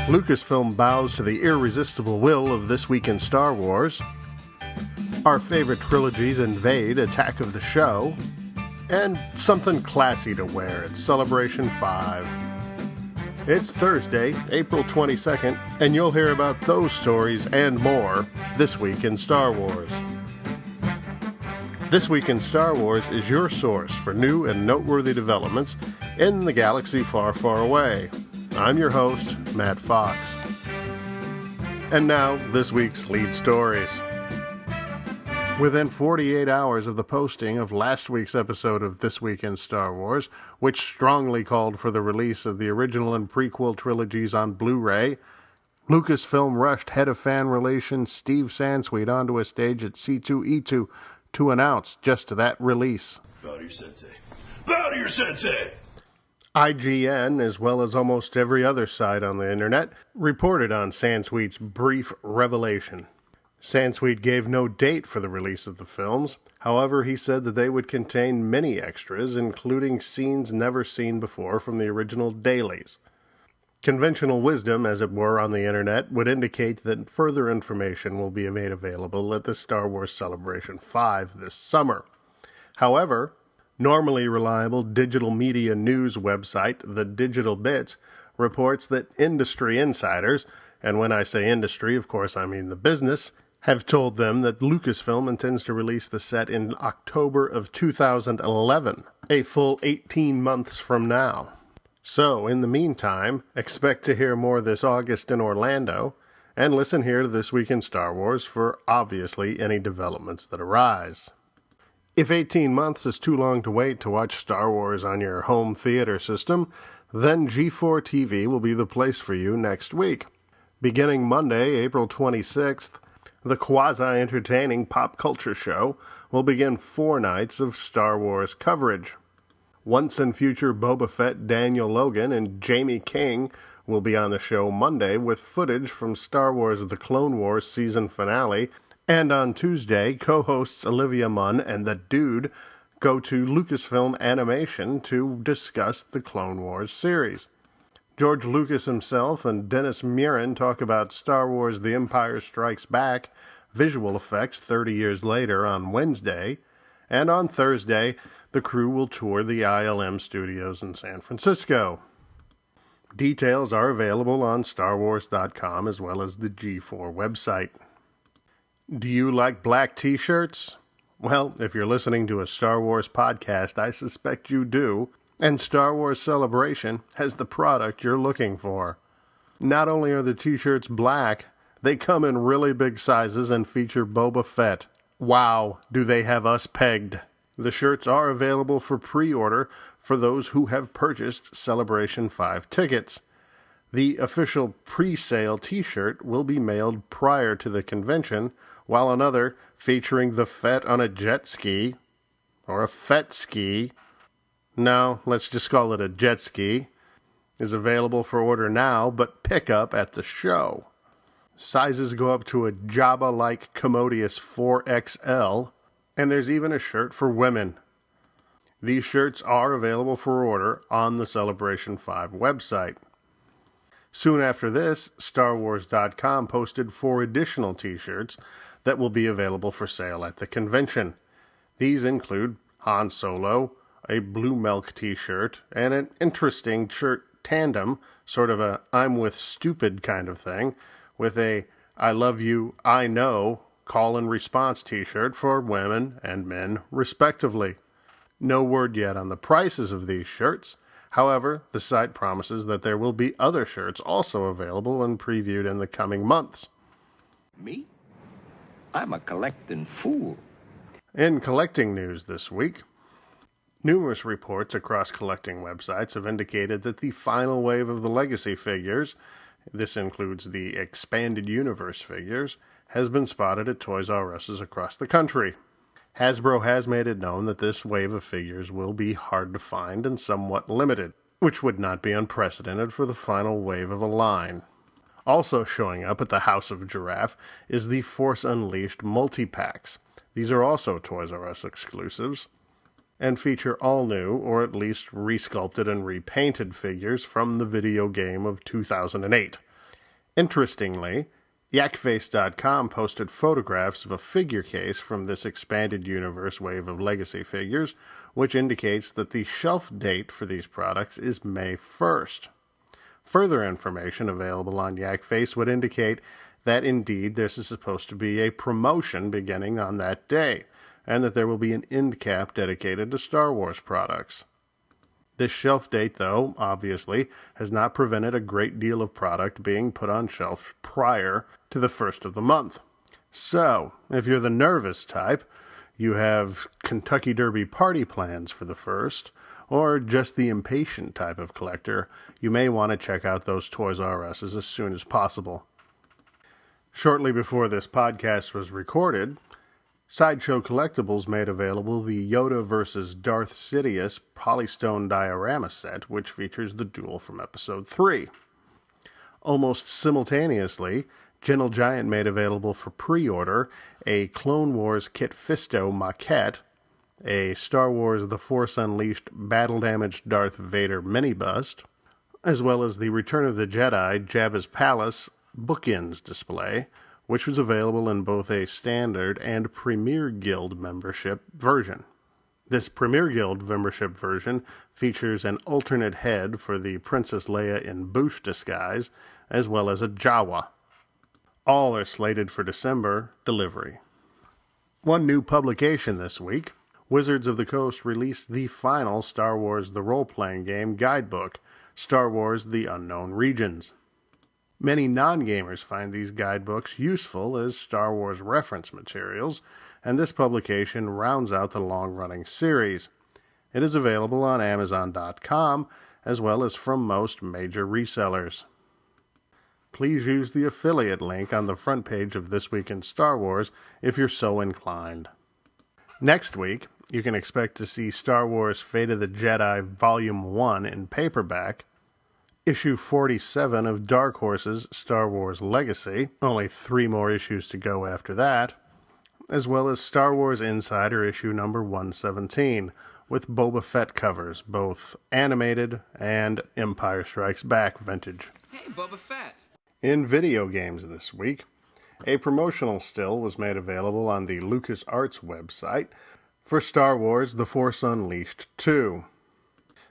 Lucasfilm bows to the irresistible will of This Week in Star Wars. Our favorite trilogies invade Attack of the Show. And something classy to wear at Celebration 5. It's Thursday, April 22nd, and you'll hear about those stories and more This Week in Star Wars. This Week in Star Wars is your source for new and noteworthy developments in the galaxy far, far away. I'm your host, Matt Fox. And now, this week's lead stories. Within 48 hours of the posting of last week's episode of This Week in Star Wars, which strongly called for the release of the original and prequel trilogies on Blu-ray, Lucasfilm rushed head of fan relations Steve Sansweet onto a stage at C2E2 to announce just that release. Bow to your sensei. Bow to your sensei! IGN, as well as almost every other site on the internet, reported on Sansweet's brief revelation. Sansweet gave no date for the release of the films. However, he said that they would contain many extras, including scenes never seen before from the original dailies. Conventional wisdom, as it were, on the internet would indicate that further information will be made available at the Star Wars Celebration 5 this summer. However, normally reliable digital media news website The Digital Bits reports that industry insiders, and when I say industry, of course I mean the business, have told them that Lucasfilm intends to release the set in October of 2011, a full 18 months from now. So, in the meantime, expect to hear more this August in Orlando, and listen here to This Week in Star Wars for, obviously, any developments that arise. If 18 months is too long to wait to watch Star Wars on your home theater system, then G4 TV will be the place for you next week. Beginning Monday, April 26th, the quasi-entertaining pop culture show will begin 4 nights of Star Wars coverage. Once and future Boba Fett Daniel Logan and Jamie King will be on the show Monday with footage from Star Wars The Clone Wars season finale, and on Tuesday, co-hosts Olivia Munn and The Dude go to Lucasfilm Animation to discuss the Clone Wars series. George Lucas himself and Dennis Muren talk about Star Wars The Empire Strikes Back visual effects 30 years later on Wednesday, and on Thursday, the crew will tour the ILM studios in San Francisco. Details are available on StarWars.com as well as the G4 website. Do you like black t-shirts? Well, if you're listening to a Star Wars podcast, I suspect you do. And Star Wars Celebration has the product you're looking for. Not only are the t-shirts black, they come in really big sizes and feature Boba Fett. Wow, do they have us pegged. The shirts are available for pre-order for those who have purchased Celebration 5 tickets. The official pre-sale t-shirt will be mailed prior to the convention, while another featuring the Fett on a jet ski, or a Fett ski, no, let's just call it a jet ski, is available for order now, but pick up at the show. Sizes go up to a Jabba-like commodious 4XL, and there's even a shirt for women. These shirts are available for order on the Celebration 5 website. Soon after this, StarWars.com posted 4 additional t-shirts that will be available for sale at the convention. These include Han Solo, a blue milk t-shirt, and an interesting shirt tandem, sort of a I'm with stupid kind of thing, with a I love you, I know call and response t-shirt for women and men, respectively. No word yet on the prices of these shirts. However, the site promises that there will be other shirts also available and previewed in the coming months. Me? I'm a collecting fool. In collecting news this week, numerous reports across collecting websites have indicated that the final wave of the Legacy figures, this includes the Expanded Universe figures, has been spotted at Toys R Us's across the country. Hasbro has made it known that this wave of figures will be hard to find and somewhat limited, which would not be unprecedented for the final wave of a line. Also showing up at the House of Giraffe is the Force Unleashed multi-packs. These are also Toys R Us exclusives, and feature all new, or at least resculpted and repainted figures from the video game of 2008. Interestingly, yakface.com posted photographs of a figure case from this expanded universe wave of legacy figures, which indicates that the shelf date for these products is May 1st. Further information available on Yakface would indicate that indeed this is supposed to be a promotion beginning on that day, and that there will be an end cap dedicated to Star Wars products. This shelf date, though, obviously, has not prevented a great deal of product being put on shelf prior to the first of the month. So, if you're the nervous type, you have Kentucky Derby party plans for the first, or just the impatient type of collector, you may want to check out those Toys R Us's as soon as possible. Shortly before this podcast was recorded, Sideshow Collectibles made available the Yoda vs. Darth Sidious Polystone diorama set, which features the duel from Episode 3. Almost simultaneously, Gentle Giant made available for pre-order a Clone Wars Kit Fisto maquette, a Star Wars The Force Unleashed battle-damaged Darth Vader mini-bust, as well as the Return of the Jedi Jabba's Palace bookends display, which was available in both a standard and Premier Guild membership version. This Premier Guild membership version features an alternate head for the Princess Leia in Bouche disguise, as well as a Jawa. All are slated for December delivery. One new publication this week, Wizards of the Coast released the final Star Wars The Role-Playing Game guidebook, Star Wars The Unknown Regions. Many non-gamers find these guidebooks useful as Star Wars reference materials, and this publication rounds out the long-running series. It is available on Amazon.com, as well as from most major resellers. Please use the affiliate link on the front page of This Week in Star Wars if you're so inclined. Next week, you can expect to see Star Wars Fate of the Jedi Volume 1 in paperback, Issue 47 of Dark Horse's Star Wars Legacy, only 3 more issues to go after that, as well as Star Wars Insider issue number 117, with Boba Fett covers, both animated and Empire Strikes Back vintage. Hey, Boba Fett! In video games this week, a promotional still was made available on the LucasArts website for Star Wars The Force Unleashed 2.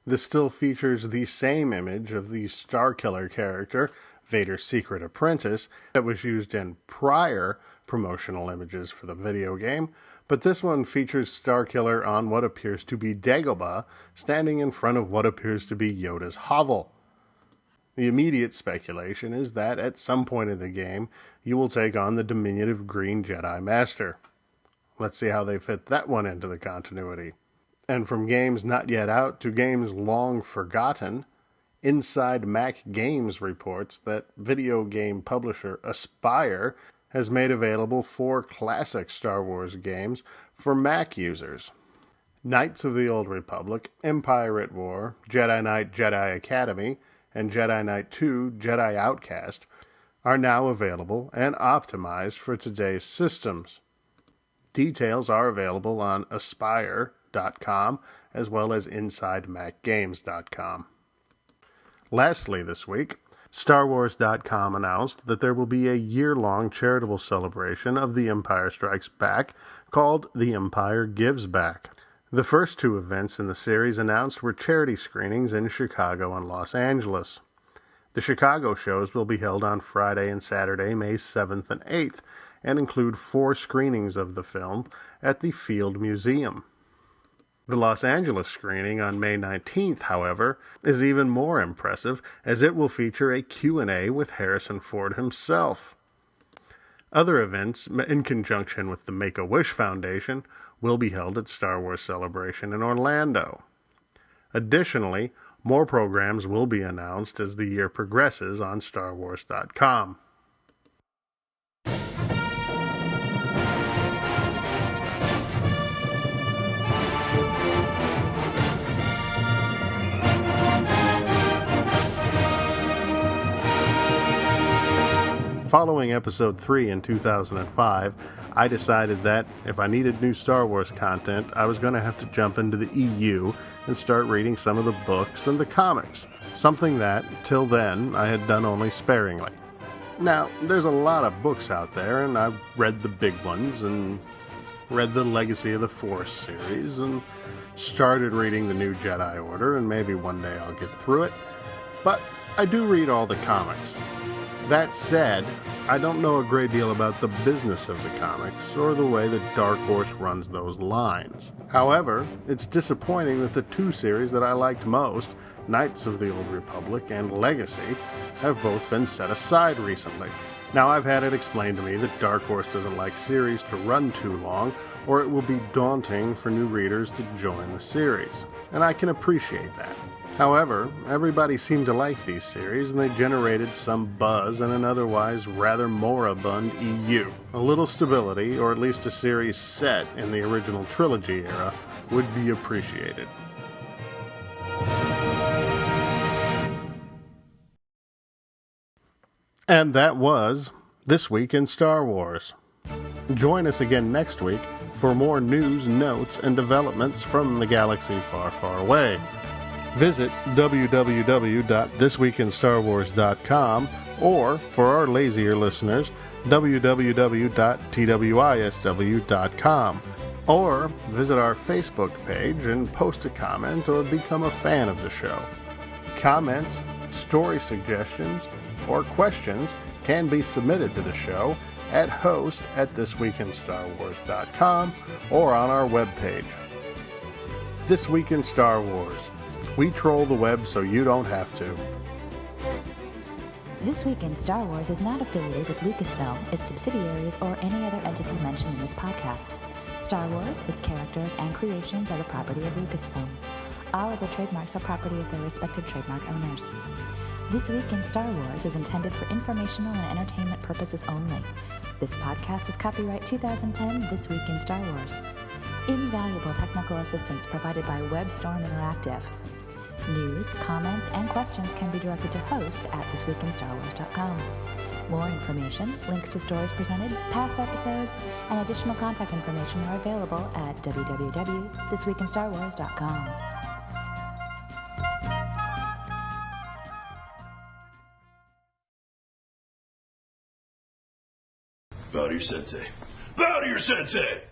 This still features the same image of the Starkiller character, Vader's secret apprentice, that was used in prior promotional images for the video game, but this one features Starkiller on what appears to be Dagobah, standing in front of what appears to be Yoda's hovel. The immediate speculation is that at some point in the game, you will take on the diminutive Green Jedi Master. Let's see how they fit that one into the continuity. And from games not yet out to games long forgotten, Inside Mac Games reports that video game publisher Aspyr has made available 4 classic Star Wars games for Mac users. Knights of the Old Republic, Empire at War, Jedi Knight Jedi Academy, and Jedi Knight 2 Jedi Outcast are now available and optimized for today's systems. Details are available on Aspyr.com as well as InsideMacGames.com. Lastly this week, StarWars.com announced that there will be a year-long charitable celebration of The Empire Strikes Back called The Empire Gives Back. The first 2 events in the series announced were charity screenings in Chicago and Los Angeles. The Chicago shows will be held on Friday and Saturday, May 7th and 8th, and include 4 screenings of the film at the Field Museum. The Los Angeles screening on May 19th, however, is even more impressive, as it will feature a Q&A with Harrison Ford himself. Other events, in conjunction with the Make-A-Wish Foundation, will be held at Star Wars Celebration in Orlando. Additionally, more programs will be announced as the year progresses on StarWars.com. Following Episode 3 in 2005, I decided that if I needed new Star Wars content, I was going to have to jump into the EU and start reading some of the books and the comics, something that, till then, I had done only sparingly. Now, there's a lot of books out there, and I've read the big ones, and read the Legacy of the Force series, and started reading the New Jedi Order, and maybe one day I'll get through it. But I do read all the comics. That said, I don't know a great deal about the business of the comics, or the way that Dark Horse runs those lines. However, it's disappointing that the two series that I liked most, Knights of the Old Republic and Legacy, have both been set aside recently. Now, I've had it explained to me that Dark Horse doesn't like series to run too long, or it will be daunting for new readers to join the series, and I can appreciate that. However, everybody seemed to like these series, and they generated some buzz in an otherwise rather moribund EU. A little stability, or at least a series set in the original trilogy era, would be appreciated. And that was This Week in Star Wars. Join us again next week for more news, notes, and developments from the galaxy far, far away. Visit www.thisweekinstarwars.com, or, for our lazier listeners, www.twisw.com. Or visit our Facebook page and post a comment or become a fan of the show. Comments, story suggestions, or questions can be submitted to the show at host@thisweekinstarwars.com or on our webpage. This Week in Star Wars. We troll the web so you don't have to. This Week in Star Wars is not affiliated with Lucasfilm, its subsidiaries, or any other entity mentioned in this podcast. Star Wars, its characters, and creations are the property of Lucasfilm. All other trademarks are property of their respective trademark owners. This Week in Star Wars is intended for informational and entertainment purposes only. This podcast is copyright 2010 This Week in Star Wars. Invaluable technical assistance provided by WebStorm Interactive. News, comments, and questions can be directed to host@thisweekinstarwars.com. More information, links to stories presented, past episodes, and additional contact information are available at www.thisweekinstarwars.com. Bow to your sensei. Bow to your sensei!